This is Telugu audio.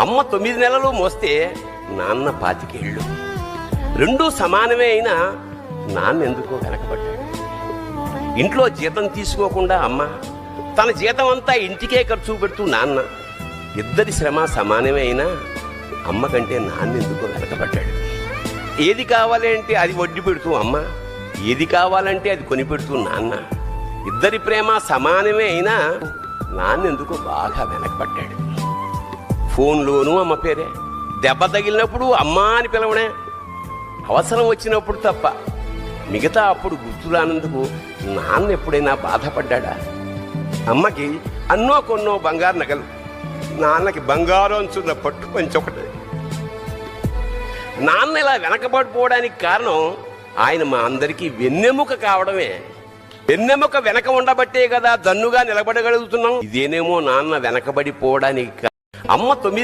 అమ్మ 9 నెలలు మోస్తే నాన్న 25 ఏళ్ళు. రెండూ సమానమే అయినా నాన్న ఎందుకో వెనకబడ్డాడు. ఇంట్లో జీతం తీసుకోకుండా అమ్మ, తన జీతం అంతా ఇంటికే ఖర్చు పెడుతూ నాన్న, ఇద్దరి శ్రమ సమానమే అయినా అమ్మ కంటే నాన్న ఎందుకో వెనకబడ్డాడు. ఏది కావాలంటే అది వడ్డీ పెడుతూ అమ్మ, ఏది కావాలంటే అది కొనిపెడుతూ నాన్న, ఇద్దరి ప్రేమ సమానమే అయినా నాన్న ఎందుకో బాగా వెనకబడ్డాడు. ఫోన్లోనూ అమ్మ పేరే, దెబ్బ తగిలినప్పుడు అమ్మ అని పిలవడే, అవసరం వచ్చినప్పుడు తప్ప మిగతా అప్పుడు గుర్తురానందుకు నాన్న ఎప్పుడైనా బాధపడ్డా? అమ్మకి అన్నో కొన్నో బంగారు నగలు, నాన్నకి బంగారం అంచున్న పట్టు పంచి ఒకటి. నాన్న ఇలా వెనకబడిపోవడానికి కారణం ఆయన మా అందరికీ వెన్నెముక కావడమే. వెన్నెముక వెనక ఉండబట్టే కదా దన్నుగా నిలబడగలుగుతున్నాం. ఇదేనేమో నాన్న వెనకబడిపోవడానికి అమ్మ 9